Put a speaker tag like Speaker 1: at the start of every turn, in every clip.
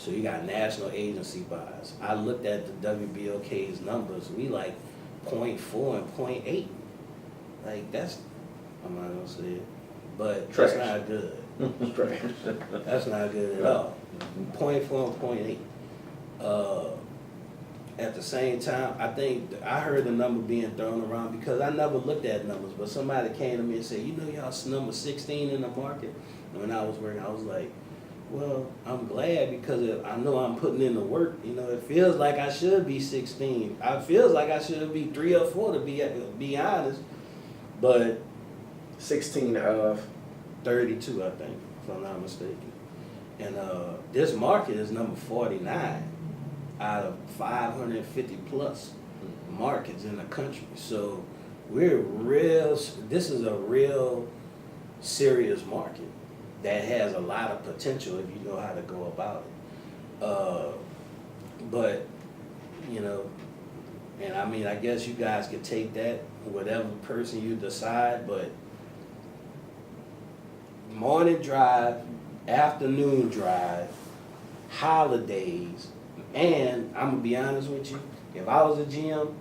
Speaker 1: So you got national agency buys. I looked at the WBOK's numbers, we like 0.4 and 0.8. Like that's, I'm not gonna say it, but
Speaker 2: Trash.
Speaker 1: that's not good.
Speaker 2: Trash.
Speaker 1: That's not good at all. 0.4 and 0.8. At the same time, I think, I heard the number being thrown around because I never looked at numbers, but somebody came to me and said, you know y'all number 16 in the market? And when I was working, I was like, well, I'm glad because I know I'm putting in the work. You know, it feels like I should be 16. It feels like I should be 3 or 4 to be honest, but
Speaker 2: 16 of
Speaker 1: 32, I think, if I'm not mistaken. And this market is number 49 out of 550 plus markets in the country. So this is a real serious market that has a lot of potential if you know how to go about it. But, you know, and I mean, I guess you guys could take that, whatever person you decide, but morning drive, afternoon drive, holidays, and I'm gonna be honest with you, if I was a GM,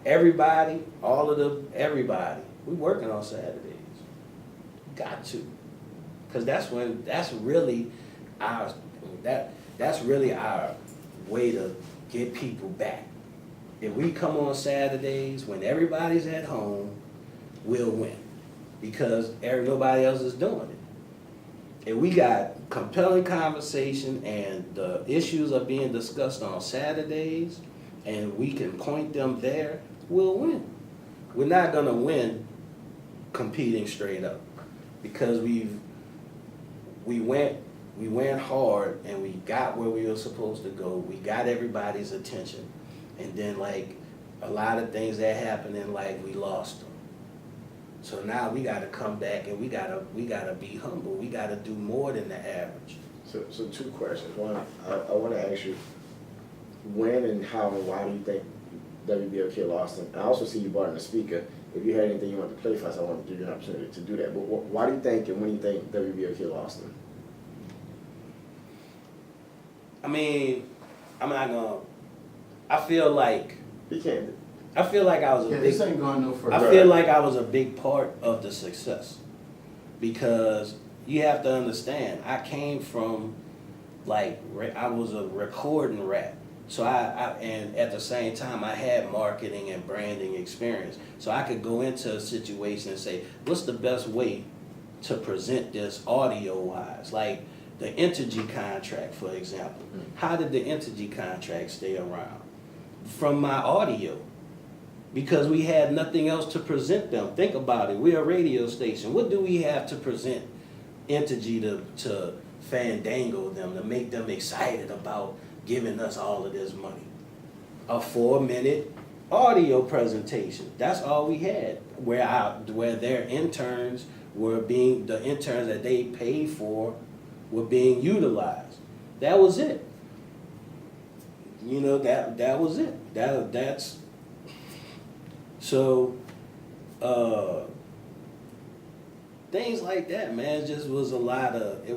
Speaker 1: everybody, we working on Saturdays. Got to. Cause that's really our way to get people back. If we come on Saturdays when everybody's at home, we'll win. Because nobody else is doing it. If we got compelling conversation and the issues are being discussed on Saturdays and we can point them there, we'll win. We're not gonna win competing straight up because we went hard and we got where we were supposed to go. We got everybody's attention. And then like a lot of things that happened in life, we lost them. So now we got to come back and we gotta be humble. We got to do more than the average.
Speaker 2: So 2 questions. One, I want to ask you, when and how and why do you think WBOK lost them? I also see you brought in a speaker. If you had anything you wanted to play for us, I wanted to give you an opportunity to do that. But why do you think and when do you think WBOK lost them?
Speaker 1: I mean, I'm not gonna. I feel like
Speaker 2: Be candid.
Speaker 1: I feel like I was a big.
Speaker 3: This ain't going no further.
Speaker 1: I feel like I was a big part of the success because you have to understand. I came from like I was a recording rap, so and at the same time I had marketing and branding experience, so I could go into a situation and say, what's the best way to present this audio wise, like. The Entergy contract, for example. How did the Entergy contract stay around? From my audio. Because we had nothing else to present them. Think about it. We're a radio station. What do we have to present Entergy to fandangle them, to make them excited about giving us all of this money? A 4-minute audio presentation. That's all we had. Where their interns the interns that they paid for were being utilized. That was it. You know, that was it. That's so things like that, man. It just was a lot of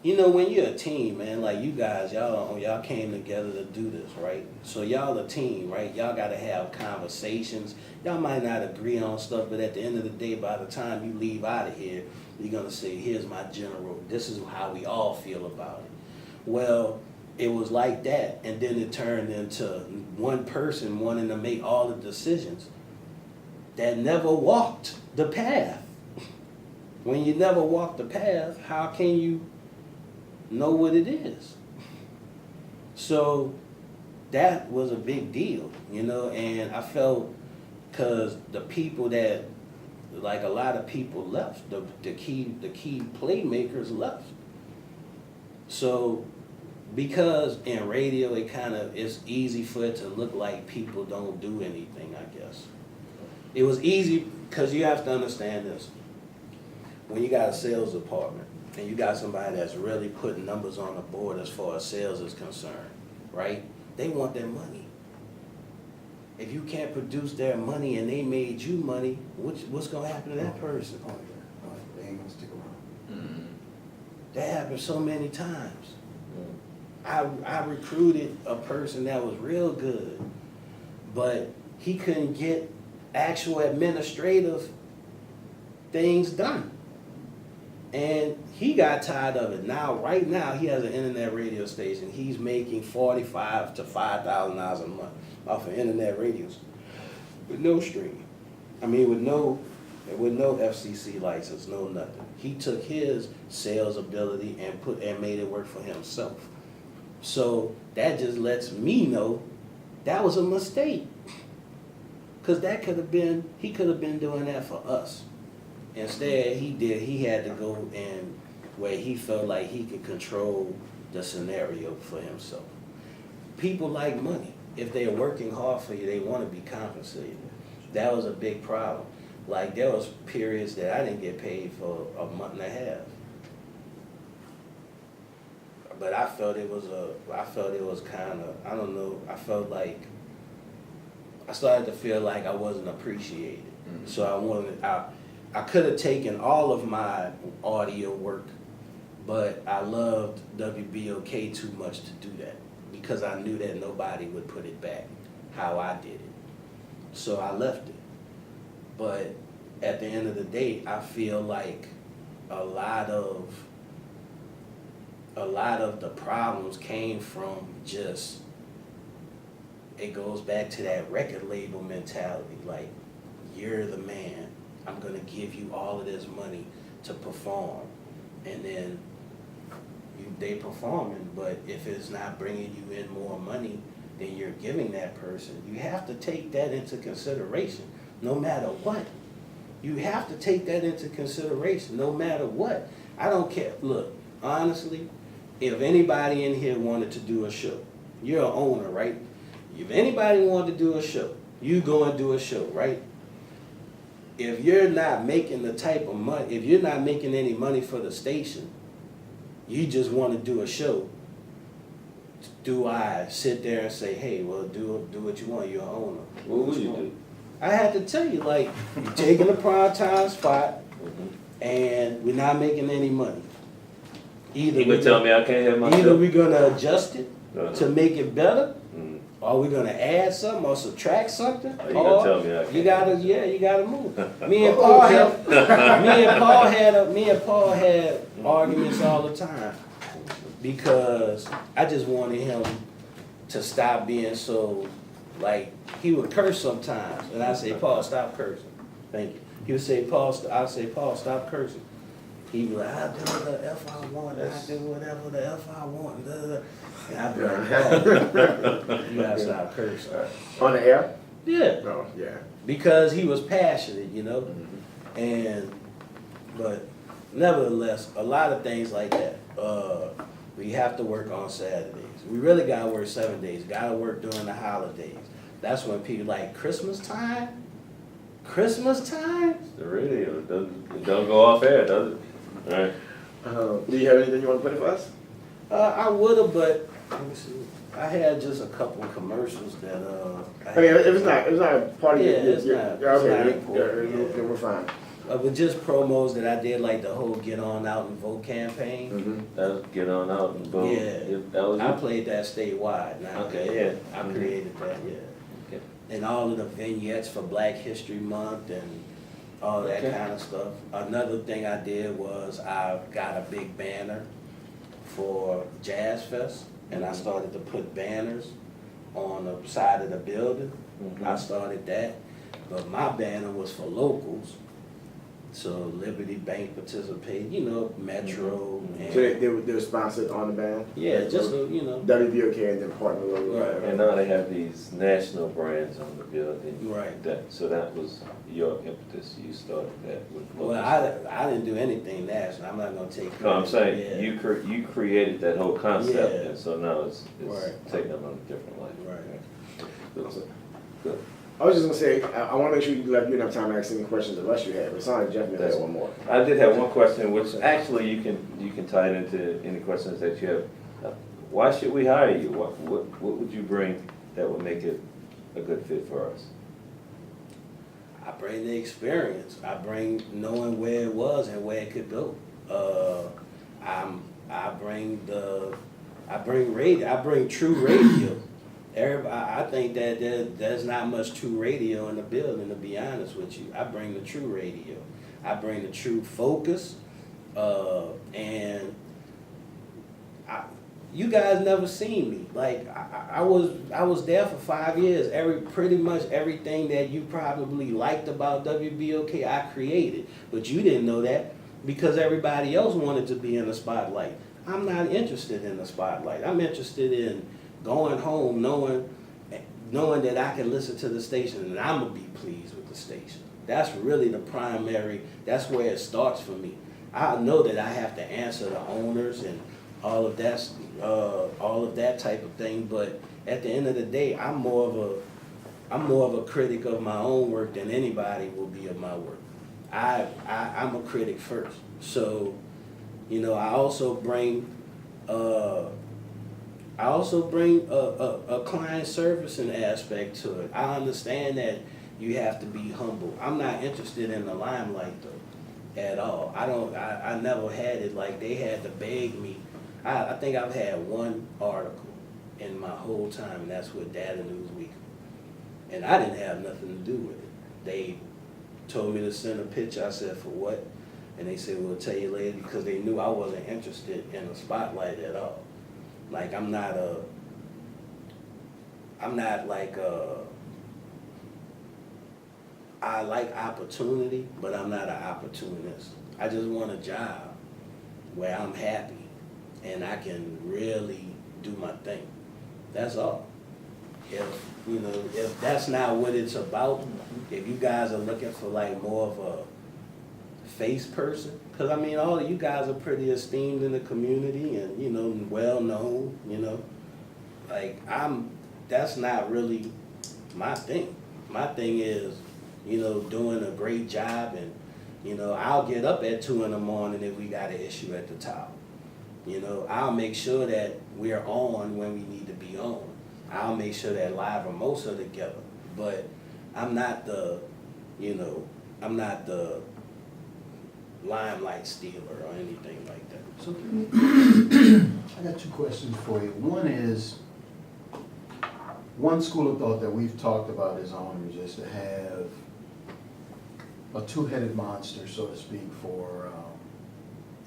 Speaker 1: you know, when you're a team, man, like you guys, y'all came together to do this, right? So y'all a team, right? Y'all gotta have conversations. Y'all might not agree on stuff, but at the end of the day, by the time you leave out of here, you're gonna say, here's my general, this is how we all feel about it. Well, it was like that, and then it turned into one person wanting to make all the decisions that never walked the path. When you never walk the path, how can you know what it is? So that was a big deal, you know, and I felt because the people that, like a lot of people left, the key playmakers left. So because in radio it's easy for it to look like people don't do anything, I guess. It was easy because you have to understand this. When you got a sales department, and you got somebody that's really putting numbers on the board as far as sales is concerned, right? They want their money. If you can't produce their money and they made you money, what's going to happen to that person?
Speaker 3: They ain't gonna stick around.
Speaker 1: That happened so many times. I recruited a person that was real good, but he couldn't get actual administrative things done. And he got tired of it. Right now, he has an internet radio station. He's making $45,000 to $5,000 a month off of internet radios with no streaming. I mean, with no FCC license, no nothing. He took his sales ability and made it work for himself. So that just lets me know that was a mistake. Cause he could have been doing that for us. Instead, he had to go in where he felt like he could control the scenario for himself. People like money. If they're working hard for you, they want to be compensated. That was a big problem. Like, there was periods that I didn't get paid for a month and a half. But I felt it was kind of, I don't know, I started to feel like I wasn't appreciated. Mm-hmm. So I could have taken all of my audio work, but I loved WBOK too much to do that because I knew that nobody would put it back how I did it. So I left it. But at the end of the day, I feel like a lot of the problems came from just, it goes back to that record label mentality. Like, you're the man. I'm gonna give you all of this money to perform. And then they performing, but if it's not bringing you in more money than you're giving that person, you have to take that into consideration, no matter what. You have to take that into consideration, no matter what. I don't care. Look, honestly, if anybody in here wanted to do a show, you're an owner, right? If anybody wanted to do a show, you go and do a show, right? If you're not making the type of money, if you're not making any money for the station, you just want to do a show, do I sit there and say, hey, well, do what you want, you're an owner.
Speaker 3: What would you do?
Speaker 1: I had to tell you, like, you're taking a prime time spot, and we're not making any money.
Speaker 3: You would tell me I can't have my
Speaker 1: Either
Speaker 3: show?
Speaker 1: we're gonna adjust it to make it better, or we're gonna add something or subtract something.
Speaker 3: Oh, you gonna tell me I can't?
Speaker 1: You gotta move. Me and Paul had arguments all the time because I just wanted him to stop being so, like, he would curse sometimes, and I say, Paul, stop cursing. Thank you. He would say, I'd say, Paul, stop cursing. He'd be like, I do what the F I want, I do whatever the F I want. And I'd be like, Paul, you gotta stop cursing.
Speaker 2: On the air?
Speaker 1: Yeah.
Speaker 2: No, yeah.
Speaker 1: Because he was passionate, you know? But nevertheless, a lot of things like that. We have to work on Saturdays. We really gotta work 7 days. Gotta work during the holidays. That's when people like Christmas time. Christmas time?
Speaker 3: The radio, it don't go off air, does it? All right.
Speaker 2: Do you have anything you want to play for us?
Speaker 1: I would've, but let me see. I had just a couple of commercials that
Speaker 2: I mean, if it's not a part of
Speaker 1: it's not
Speaker 2: okay,
Speaker 1: important.
Speaker 2: then we're fine.
Speaker 1: with just promos that I did, like the whole Get On Out and Vote campaign.
Speaker 2: Mm-hmm.
Speaker 3: That was Get On Out and Vote.
Speaker 1: Yeah.
Speaker 3: That was
Speaker 1: I
Speaker 3: it?
Speaker 1: played that statewide now.
Speaker 3: Okay, yeah.
Speaker 1: I created that, yeah.
Speaker 3: Okay.
Speaker 1: And all of the vignettes for Black History Month and all that
Speaker 3: Okay.
Speaker 1: kind of stuff. Another thing I did was I got a big banner for Jazz Fest, and I started to put banners on the side of the building.
Speaker 3: Mhm.
Speaker 1: I started that, but my banner was for locals. So Liberty Bank participated, Metro. And
Speaker 2: So they were sponsored on the band?
Speaker 1: yeah, just,
Speaker 2: WBOK and then partner logo.
Speaker 1: Right.
Speaker 3: And now they have these national brands on the building.
Speaker 1: Right.
Speaker 3: So that was your impetus. You started that with.
Speaker 1: Well, I didn't do anything national. I'm not gonna take credit.
Speaker 3: No, I'm saying
Speaker 1: Yeah.
Speaker 3: you created that whole concept,
Speaker 1: Yeah.
Speaker 3: and so now it's
Speaker 1: Right.
Speaker 3: taken on a different life.
Speaker 1: Right.
Speaker 3: Good. Good.
Speaker 2: I was just gonna say, I wanna make sure you left you enough time to ask any questions unless you have. It sounded like Jeff may have one more.
Speaker 3: I did have one question, which actually you can tie it into any questions that you have. Why should we hire you? What would you bring that would make it a good fit for us?
Speaker 1: I bring the experience. I bring knowing where it was and where it could go. I bring radio, I bring true radio. I think that there's not much true radio in the building, to be honest with you. I bring the true radio. I bring the true focus, and you guys never seen me. Like I was there for 5 years. Pretty much everything that you probably liked about WBOK, I created. But you didn't know that because everybody else wanted to be in the spotlight. I'm not interested in the spotlight. I'm interested in going home knowing that I can listen to the station and I'm gonna be pleased with the station. That's really the primary, that's where it starts for me. I know that I have to answer the owners and all of that type of thing, but at the end of the day, I'm more of a critic of my own work than anybody will be of my work. I'm a critic first. So, I also bring a client servicing aspect to it. I understand that you have to be humble. I'm not interested in the limelight though, at all. I never had it like they had to beg me. I think I've had one article in my whole time, and that's with Data Newsweek. And I didn't have nothing to do with it. They told me to send a picture. I said, for what? And they said, we'll tell you later, because they knew I wasn't interested in the spotlight at all. Like, I like opportunity, but I'm not an opportunist. I just want a job where I'm happy and I can really do my thing. That's all. If that's not what it's about, if you guys are looking for like more of a face person, because I mean, all of you guys are pretty esteemed in the community and, well known, like that's not really my thing. My thing is, doing a great job and, I'll get up at 2 a.m. if we got an issue at the top. I'll make sure that we're on when we need to be on. I'll make sure that Live Remotes are together. But I'm not the limelight stealer or anything like that.
Speaker 4: So I got 2 questions for you. One is, one school of thought that we've talked about as owners is to have a 2-headed monster, so to speak, for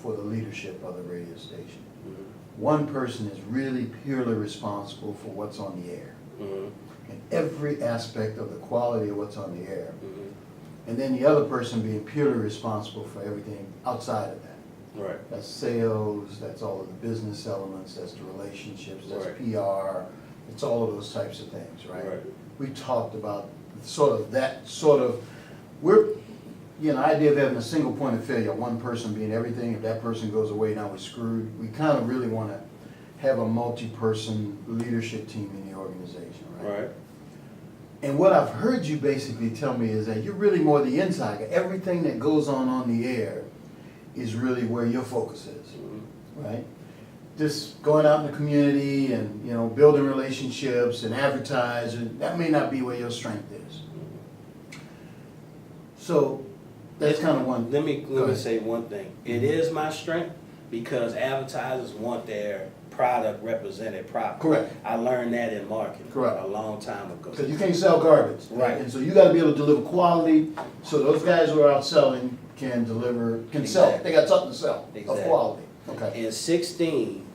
Speaker 4: the leadership of the radio station.
Speaker 1: Mm-hmm.
Speaker 4: One person is really purely responsible for what's on the air,
Speaker 1: Mm-hmm.
Speaker 4: and every aspect of the quality of what's on the air.
Speaker 1: Mm-hmm.
Speaker 4: And then the other person being purely responsible for everything outside of that.
Speaker 1: Right.
Speaker 4: That's sales, that's all of the business elements, that's the relationships, that's
Speaker 1: Right.
Speaker 4: PR, it's all of those types of things, right?
Speaker 1: Right.
Speaker 4: We talked about the idea of having a single point of failure, one person being everything. If that person goes away, now we're screwed. We kind of really want to have a multi-person leadership team in the organization, right?
Speaker 1: Right.
Speaker 4: And what I've heard you basically tell me is that you're really more the inside guy. Everything that goes on the air is really where your focus is,
Speaker 1: Mm-hmm.
Speaker 4: right? Just going out in the community and, building relationships and advertising, that may not be where your strength is. So that's kind of one.
Speaker 1: Let me
Speaker 4: Go ahead.
Speaker 1: say one thing. It is my strength because advertisers want their product represented properly.
Speaker 4: Correct.
Speaker 1: I learned that in marketing.
Speaker 4: Correct.
Speaker 1: A long time ago.
Speaker 4: Because you can't sell garbage.
Speaker 1: Right.
Speaker 4: And so you gotta be able to deliver quality, so those guys who are out selling can sell.
Speaker 1: Exactly.
Speaker 4: They got something to sell of
Speaker 1: Exactly.
Speaker 4: quality. Okay.
Speaker 1: In 2016,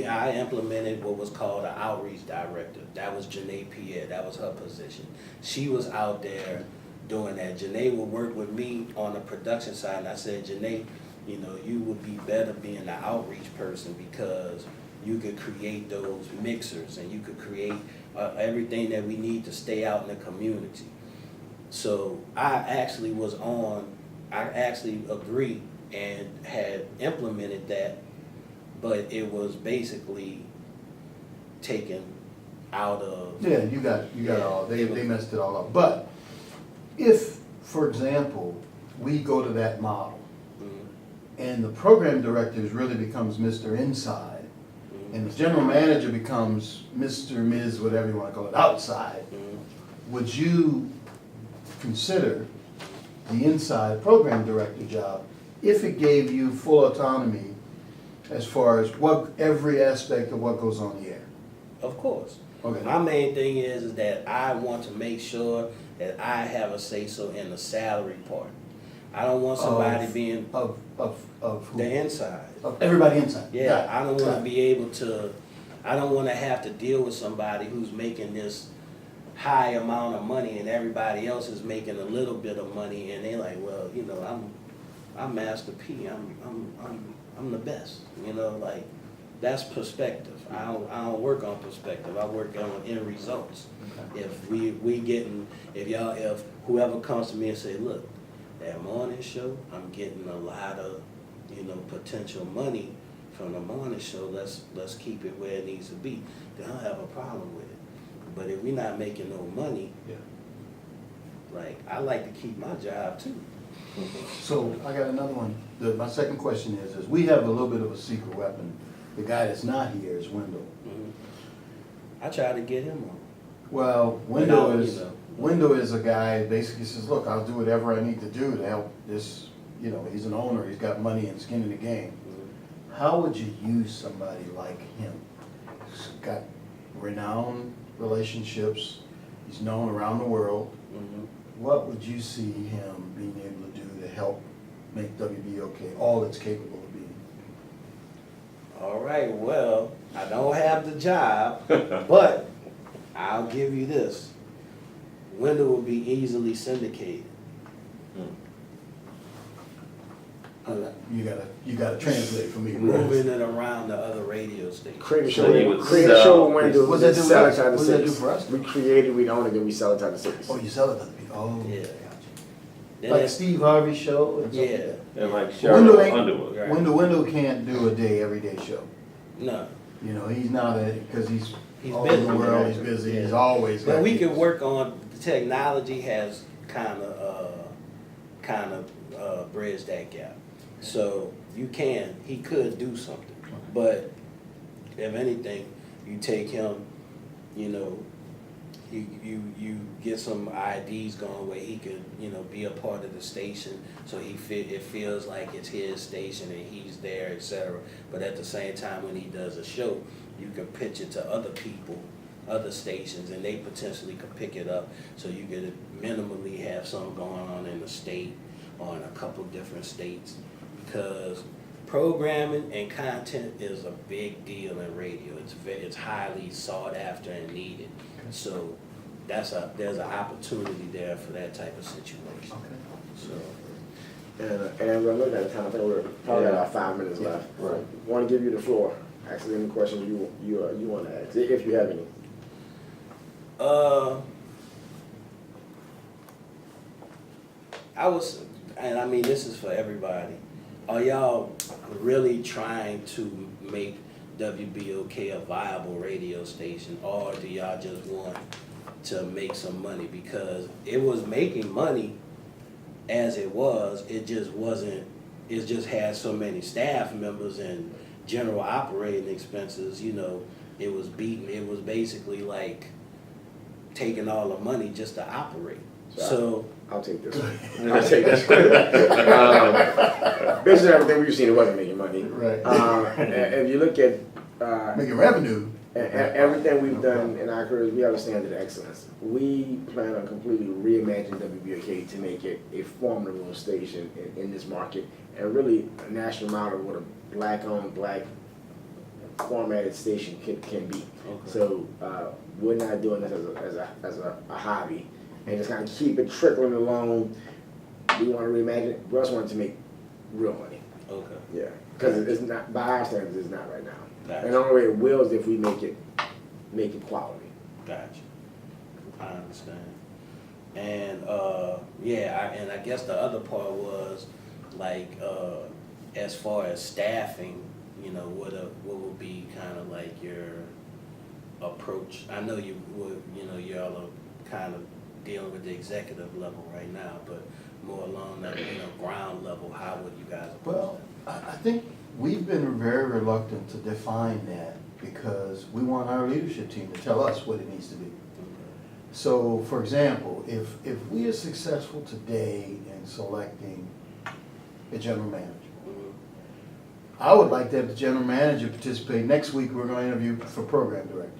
Speaker 1: I implemented what was called an outreach director. That was Janae Pierre. That was her position. She was out there doing that. Janae would work with me on the production side, and I said, Janae, you would be better being the outreach person because you could create those mixers and you could create everything that we need to stay out in the community. So I actually agreed and had implemented that, but it was basically taken out of.
Speaker 4: Yeah, you got
Speaker 1: Yeah,
Speaker 4: all, they
Speaker 1: it was-
Speaker 4: messed it all up. But if, for example, we go to that model
Speaker 1: Mhm,
Speaker 4: and the program director really becomes Mr. Inside,
Speaker 1: mhm,
Speaker 4: and the general manager becomes Mr., Ms., whatever you wanna call it, outside,
Speaker 1: mhm.
Speaker 4: would you consider the inside program director job if it gave you full autonomy As far as every aspect of what goes on the air?
Speaker 1: Of course.
Speaker 4: Okay.
Speaker 1: My main thing is that I want to make sure that I have a say-so in the salary part. I don't want somebody being
Speaker 4: Of who?
Speaker 1: the inside.
Speaker 4: Of everybody inside?
Speaker 1: Yeah,
Speaker 4: Got it.
Speaker 1: I don't
Speaker 4: Got
Speaker 1: wanna
Speaker 4: it.
Speaker 1: be able to, I don't wanna have to deal with somebody who's making this high amount of money and everybody else is making a little bit of money and they're like, well, you know, I'm Master P, I'm the best, you know, like, that's perspective. I don't work on perspective, I work on end results.
Speaker 4: Okay.
Speaker 1: If whoever comes to me and say, look, that morning show, I'm getting a lot of, you know, potential money from the morning show, let's keep it where it needs to be, then I don't have a problem with it. But if we're not making no money,
Speaker 4: Yeah.
Speaker 1: like, I like to keep my job too.
Speaker 4: So I got another one. My second question is we have a little bit of a secret weapon. The guy that's not here is Wendell.
Speaker 1: Mhm. I try to get him on.
Speaker 4: Well,
Speaker 1: Without,
Speaker 4: Wendell
Speaker 1: you know.
Speaker 4: Wendell is a guy that basically says, look, I'll do whatever I need to do to help this, you know, he's an owner, he's got money and skin in the game.
Speaker 1: Mhm.
Speaker 4: How would you use somebody like him? He's got renowned relationships, he's known around the world.
Speaker 1: Mhm.
Speaker 4: What would you see him being able to do to help make WBOK all it's capable of being?
Speaker 1: All right, well, I don't have the job, but I'll give you this. Wendell will be easily syndicated.
Speaker 4: You gotta translate for me.
Speaker 1: Moving it around to other radio stations.
Speaker 2: Create a
Speaker 3: So you
Speaker 2: show,
Speaker 3: would
Speaker 2: create a
Speaker 3: sell-
Speaker 2: show with Wendell,
Speaker 4: What's that do
Speaker 2: sell
Speaker 4: for
Speaker 2: it
Speaker 4: us?
Speaker 2: to the
Speaker 4: What's that do
Speaker 2: cities.
Speaker 4: for us?
Speaker 2: We create it, we own it, then we sell it to the cities.
Speaker 4: Oh, you sell it to the people, oh.
Speaker 1: Yeah.
Speaker 4: Gotcha.
Speaker 1: Then
Speaker 4: Like
Speaker 1: it-
Speaker 4: Steve Harvey's show? and stuff like
Speaker 1: Yeah.
Speaker 4: that?
Speaker 3: And like
Speaker 4: Wendell
Speaker 3: Cheryl
Speaker 4: ain't-
Speaker 3: Underwood.
Speaker 1: Right.
Speaker 4: Wendell can't do a everyday show.
Speaker 1: No.
Speaker 4: You know, he's not because he's
Speaker 1: He's
Speaker 4: all over
Speaker 1: busy.
Speaker 4: the world, he's busy,
Speaker 1: Yeah.
Speaker 4: he's always got
Speaker 1: But we
Speaker 4: gigs.
Speaker 1: can work on, technology has bridged that gap. So he could do something. But if anything, you take him, you know, you get some IDs going where he could, you know, be a part of the station, so it feels like it's his station and he's there, etc. But at the same time, when he does a show, you can pitch it to other people, other stations, and they potentially could pick it up, so you could minimally have something going on in the state or in a couple different states, because programming and content is a big deal in radio. It's highly sought after and needed. So there's an opportunity there for that type of situation.
Speaker 4: Okay.
Speaker 1: So
Speaker 2: And as I look at the time, I think we're probably got about 5 minutes
Speaker 4: Yeah.
Speaker 2: left.
Speaker 3: Right.
Speaker 2: Want to give you the floor. Ask any questions you want to ask, if you have any.
Speaker 1: and I mean, this is for everybody. Are y'all really trying to make WBOK a viable radio station, or do y'all just want to make some money? Because it was making money as it was, it just wasn't, it just had so many staff members and general operating expenses, you know, it was basically like taking all the money just to operate. So
Speaker 2: I'll take this one. I'll take this one. Based on everything we've seen, it wasn't making money.
Speaker 4: Right.
Speaker 2: And if you look at
Speaker 4: Making revenue.
Speaker 2: everything we've done in our careers, we have a standard of excellence. We plan on completely reimagining WBOK to make it a formidable station in this market, and really a national model what a black-owned, black formatted station can be.
Speaker 1: Okay.
Speaker 2: So we're not doing this as a hobby, and just kind of keep it trickling along. We want to reimagine it. We also want it to make real money.
Speaker 1: okay.
Speaker 2: Yeah, because it's not, by our standards, it's not right now.
Speaker 1: Gotcha.
Speaker 2: And the only way it will is if we make it quality.
Speaker 1: Gotcha. I understand. And and I guess the other part was like as far as staffing, you know, what would be kind of like your approach? I know you would, you know, y'all are kind of dealing with the executive level right now, but more along that, you know, ground level, how would you guys approach
Speaker 4: Well, I think we've been very reluctant to define that because we want our leadership team to tell us what it needs to be.
Speaker 1: that?
Speaker 4: So, for example, if we are successful today in selecting a general manager,
Speaker 1: Mhm.
Speaker 4: I would like to have the general manager participate. Next week, we're gonna interview for program director.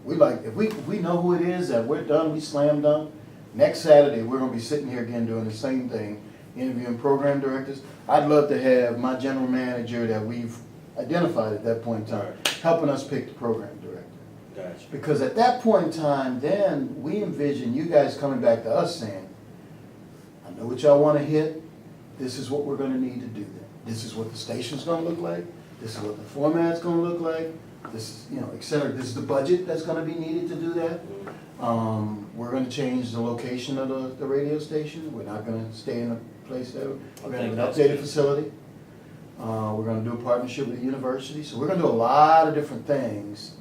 Speaker 4: We like, if we know who it is, that we're done, we slam dunk. Next Saturday, we're gonna be sitting here again doing the same thing, interviewing program directors. I'd love to have my general manager that we've identified at that point in time, helping us pick the program director.
Speaker 1: Gotcha.
Speaker 4: Because at that point in time, then we envision you guys coming back to us saying, I know what y'all wanna hit, this is what we're gonna need to do then. This is what the station's gonna look like, this is what the format's gonna look like, this is, you know, et cetera. This is the budget that's gonna be needed to do that. We're gonna change the location of the radio station, we're not gonna stay in a place there. We're gonna have an updated facility. We're gonna do a partnership with the university, so we're gonna do a lot of different things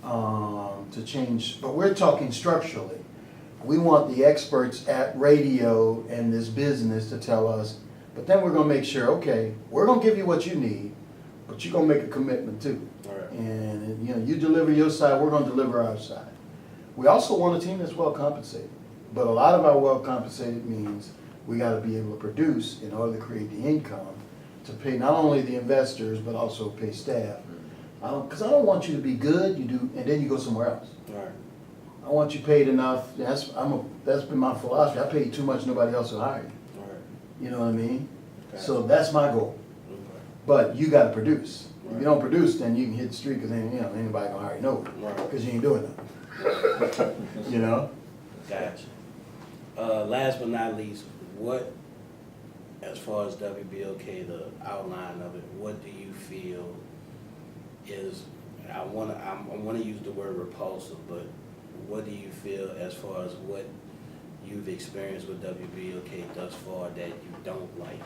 Speaker 4: to change, but we're talking structurally. We want the experts at radio and this business to tell us, but then we're gonna make sure, okay, we're gonna give you what you need, but you're gonna make a commitment too.
Speaker 1: Alright.
Speaker 4: And, you know, you deliver your side, we're gonna deliver our side. We also want a team that's well compensated, but a lot of our well compensated means we gotta be able to produce in order to create the income to pay not only the investors, but also pay staff. Cause I don't want you to be good, you do, and then you go somewhere else.
Speaker 1: Alright.
Speaker 4: I want you paid enough, that's been my philosophy, I pay you too much, nobody else will hire you.
Speaker 1: Alright.
Speaker 4: You know what I mean?
Speaker 1: Okay.
Speaker 4: So that's my goal,
Speaker 1: Okay.
Speaker 4: but you gotta produce. If
Speaker 1: Right.
Speaker 4: you don't produce, then you can hit the street, cause then, you know, anybody gonna hire you, no,
Speaker 1: Right.
Speaker 4: cause you ain't doing nothing. You know?
Speaker 1: Gotcha. Last but not least, what, as far as WBOK, the outline of it, what do you feel is, I wanna use the word repulsive, but what do you feel as far as what you've experienced with WBOK thus far that you don't like?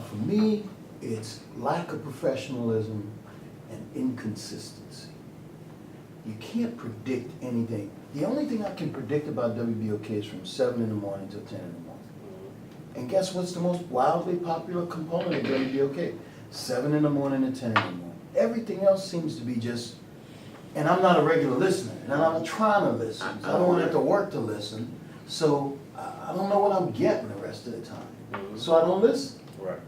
Speaker 4: For me, it's lack of professionalism and inconsistency. You can't predict anything. The only thing I can predict about WBOK is from 7 in the morning till 10 in the morning. And guess what's the most wildly popular component of WBOK? 7 in the morning and 10 in the morning. Everything else seems to be just, and I'm not a regular listener, and I'm not trying to listen. I don't want to have to work to listen, so I don't know what I'm getting the rest of the time.
Speaker 1: Mhm.
Speaker 4: So I don't listen.
Speaker 1: Right.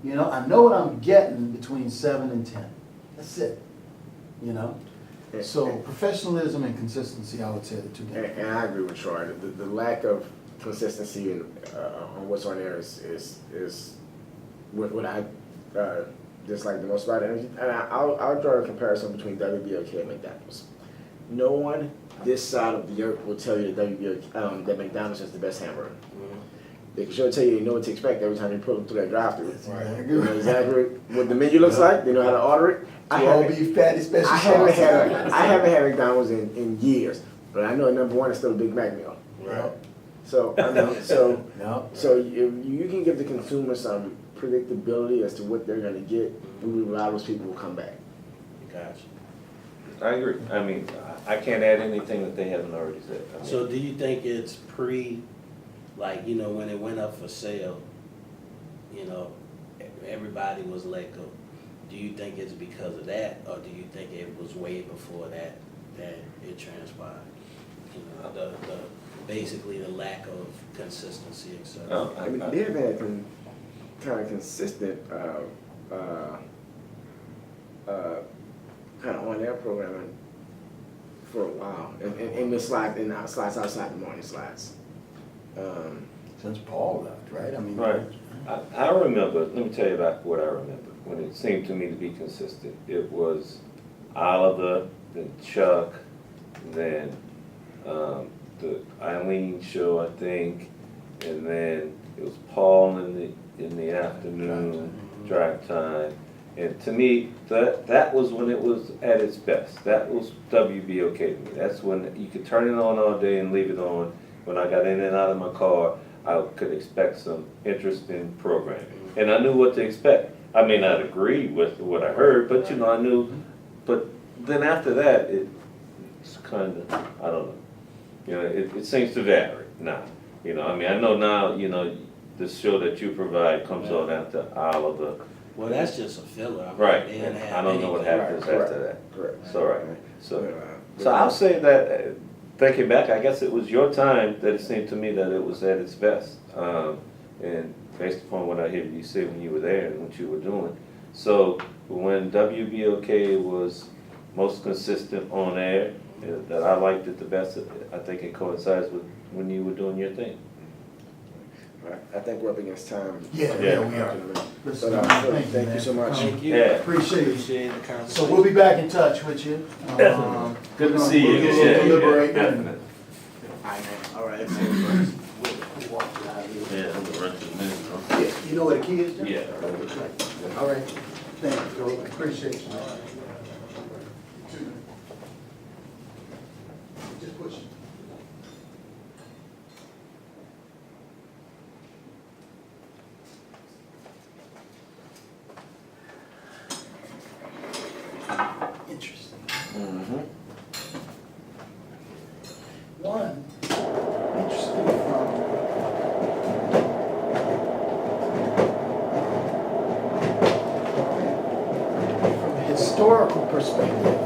Speaker 4: You know, I know what I'm getting between 7 and 10. That's it. You know? So professionalism and consistency, I would say, are the two things.
Speaker 2: And I agree with Troy. The lack of consistency in, on what's on there is what I dislike the most about it. And I'll draw a comparison between WBOK and McDonald's. No one this side of the earth will tell you that McDonald's is the best hamburger.
Speaker 1: Mhm.
Speaker 2: They can sure tell you they know what to expect every time you pull them through that drive-through.
Speaker 4: Right.
Speaker 2: They know exactly what the menu looks like. They know how to order it.
Speaker 4: All beef patty special
Speaker 2: I haven't
Speaker 4: sauce.
Speaker 2: had McDonald's in years, but I know number one is still a Big Mac meal.
Speaker 1: Right.
Speaker 2: So I mean,
Speaker 4: No.
Speaker 2: so if you can give the consumer some predictability as to what they're gonna get, a lot of those people will come back.
Speaker 1: Gotcha.
Speaker 3: I agree. I mean, I can't add anything that they haven't already said. I mean,
Speaker 1: So do you think it's like, you know, when it went up for sale, you know, everybody was let go? Do you think it's because of that, or do you think it was way before that it transpired? You know, basically the lack of consistency, et cetera.
Speaker 3: no,
Speaker 2: I mean, they have had kind of consistent kind of on-air programming for a while, and the slides outside the morning slides.
Speaker 4: Since Paul left, right? I mean.
Speaker 3: Right. I remember, let me tell you about what I remember, when it seemed to me to be consistent. It was Oliver, then Chuck, then the Eileen show, I think, and then it was Paul in the afternoon, drive time. And to me, that was when it was at its best. That was WBOK to me. That's when you could turn it on all day and leave it on. When I got in and out of my car, I could expect some interesting programming. And I knew what to expect. I may not agree with what I heard, but you know, I knew. But then after that, it's kind of, I don't know. You know, it seems to vary now. You know, I mean, I know now, you know, the show that you provide comes on after Oliver.
Speaker 1: Well, that's just a filler. I mean,
Speaker 3: Right,
Speaker 1: they didn't
Speaker 3: and
Speaker 1: have
Speaker 3: I don't know what
Speaker 1: anything.
Speaker 3: happens
Speaker 2: Correct,
Speaker 3: after that.
Speaker 2: Correct.
Speaker 3: So, right, so
Speaker 2: But,
Speaker 3: I'll say that, thinking back, I guess it was your time that it seemed to me that it was at its best. And based upon what I hear you say when you were there and what you were doing. So when WBOK was most consistent on air, that I liked it the best, I think it coincides with when you were doing your thing.
Speaker 2: All right, I think we're up against time.
Speaker 4: Yeah,
Speaker 3: Yeah.
Speaker 4: we are. Listen,
Speaker 2: But, thank you
Speaker 4: man.
Speaker 2: so much.
Speaker 1: Thank you.
Speaker 3: Yeah.
Speaker 4: Appreciate it.
Speaker 1: Appreciate the
Speaker 4: So
Speaker 1: conversation.
Speaker 4: we'll be back in touch with you.
Speaker 3: Good to see you.
Speaker 4: We'll get
Speaker 3: Yeah,
Speaker 4: to deliberate.
Speaker 3: definitely.
Speaker 2: All right.
Speaker 4: We'll walk you out of here.
Speaker 3: Yeah, I'm gonna run to the minute,
Speaker 4: Yeah, you know where the key is, Jim?
Speaker 3: Yeah.
Speaker 4: All right. Thank you, Joe. Appreciate you. Just push it. Interesting.
Speaker 2: Mm-hmm.
Speaker 4: One, interesting from a historical perspective.